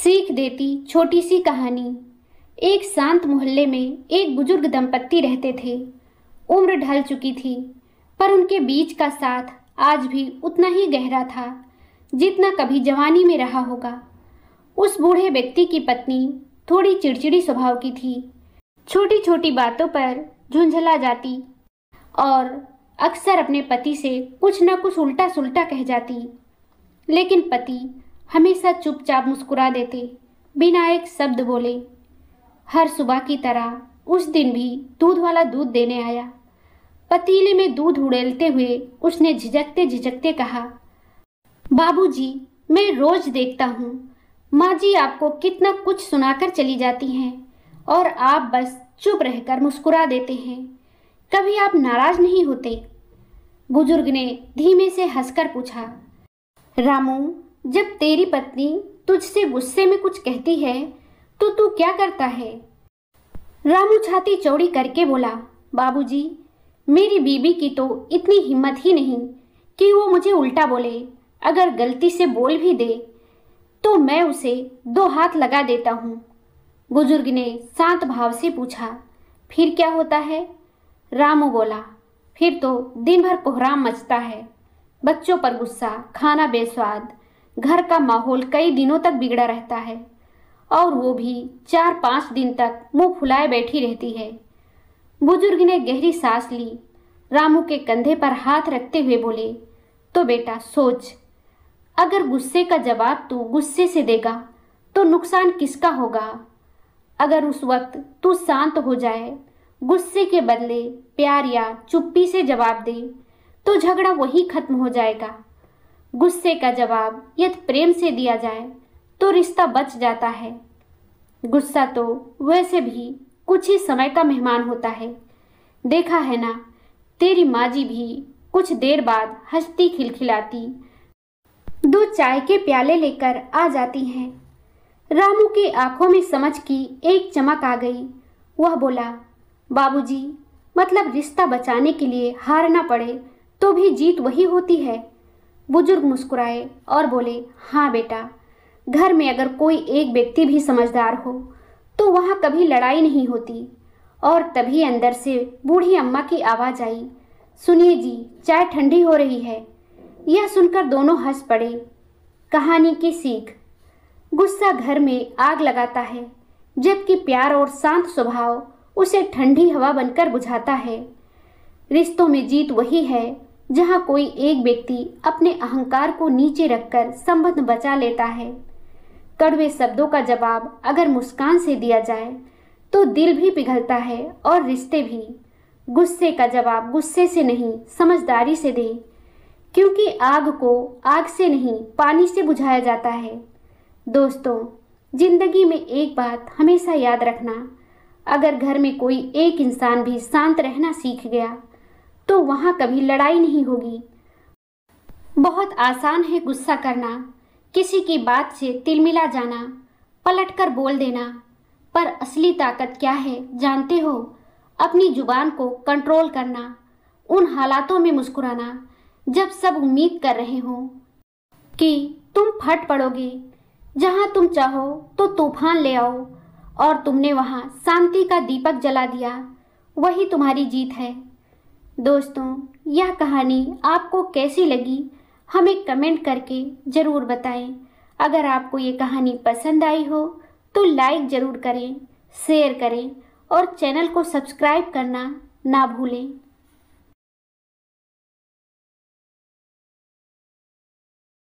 सीख देती छोटी सी कहानी। एक शांत मोहल्ले में एक बुजुर्ग दंपत्ति रहते थे। उम्र ढल चुकी थी, पर उनके बीच का साथ आज भी उतना ही गहरा था जितना कभी जवानी में रहा होगा। उस बूढ़े व्यक्ति की पत्नी थोड़ी चिड़चिड़ी स्वभाव की थी। छोटी छोटी बातों पर झुंझला जाती और अक्सर अपने पति से कुछ न कुछ उल्टा सुल्टा कह जाती, लेकिन पति हमेशा चुपचाप मुस्कुरा देते, बिना एक शब्द बोले। हर सुबह की तरह उस दिन भी दूध वाला दूध देने आया। पतीले में दूध उड़ेलते हुए उसने झिझकते झिझकते कहा, बाबूजी, मैं रोज देखता हूँ माँ जी आपको कितना कुछ सुनाकर चली जाती हैं और आप बस चुप रहकर मुस्कुरा देते हैं। कभी आप नाराज नहीं होते? बुजुर्ग ने धीमे से हंसकर पूछा। रामू, जब तेरी पत्नी तुझसे गुस्से में कुछ कहती है तो तू क्या करता है? रामू छाती चौड़ी करके बोला, बाबूजी, मेरी बीबी की तो इतनी हिम्मत ही नहीं कि वो मुझे उल्टा बोले। अगर गलती से बोल भी दे तो मैं उसे 2 हाथ लगा देता हूँ। बुजुर्ग ने शांत भाव से पूछा, फिर क्या होता है? रामू बोला, फिर तो दिन भर कोहराम मचता है। बच्चों पर गुस्सा, खाना बेस्वाद, घर का माहौल कई दिनों तक बिगड़ा रहता है और वो भी 4-5 दिन तक मुंह फुलाए बैठी रहती है। बुजुर्ग ने गहरी सांस ली। रामू के कंधे पर हाथ रखते हुए बोले, तो बेटा सोच, अगर गुस्से का जवाब तू गुस्से से देगा तो नुकसान किसका होगा? अगर उस वक्त तू शांत हो जाए, गुस्से के बदले प्यार या चुप्पी से जवाब दे तो झगड़ा वही खत्म हो जाएगा। गुस्से का जवाब यदि प्रेम से दिया जाए तो रिश्ता बच जाता है। गुस्सा तो वैसे भी कुछ ही समय का मेहमान होता है। देखा है ना, तेरी माँ जी भी कुछ देर बाद हंसती खिलखिलाती 2 चाय के प्याले लेकर आ जाती हैं। रामू की आंखों में समझ की एक चमक आ गई। वह बोला, बाबूजी, मतलब रिश्ता बचाने के लिए हारना पड़े तो भी जीत वही होती है। बुजुर्ग मुस्कुराए और बोले, हाँ बेटा, घर में अगर कोई एक व्यक्ति भी समझदार हो तो वहाँ कभी लड़ाई नहीं होती। और तभी अंदर से बूढ़ी अम्मा की आवाज़ आई, सुनिए जी, चाय ठंडी हो रही है। यह सुनकर दोनों हंस पड़े। कहानी की सीख। गुस्सा घर में आग लगाता है, जबकि प्यार और शांत स्वभाव उसे ठंडी हवा बनकर बुझाता है। रिश्तों में जीत वही है जहाँ कोई एक व्यक्ति अपने अहंकार को नीचे रखकर संबंध बचा लेता है। कड़वे शब्दों का जवाब अगर मुस्कान से दिया जाए तो दिल भी पिघलता है और रिश्ते भी। गुस्से का जवाब गुस्से से नहीं, समझदारी से दें, क्योंकि आग को आग से नहीं, पानी से बुझाया जाता है। दोस्तों, जिंदगी में एक बात हमेशा याद रखना, अगर घर में कोई एक इंसान भी शांत रहना सीख गया तो वहाँ कभी लड़ाई नहीं होगी। बहुत आसान है गुस्सा करना, किसी की बात से तिलमिला जाना, पलटकर बोल देना, पर असली ताकत क्या है जानते हो? अपनी जुबान को कंट्रोल करना, उन हालातों में मुस्कुराना जब सब उम्मीद कर रहे हो कि तुम फट पड़ोगे। जहाँ तुम चाहो तो तूफान ले आओ और तुमने वहाँ शांति का दीपक जला दिया, वही तुम्हारी जीत है। दोस्तों, यह कहानी आपको कैसी लगी हमें कमेंट करके ज़रूर बताएं। अगर आपको ये कहानी पसंद आई हो तो लाइक ज़रूर करें, शेयर करें और चैनल को सब्सक्राइब करना ना भूलें।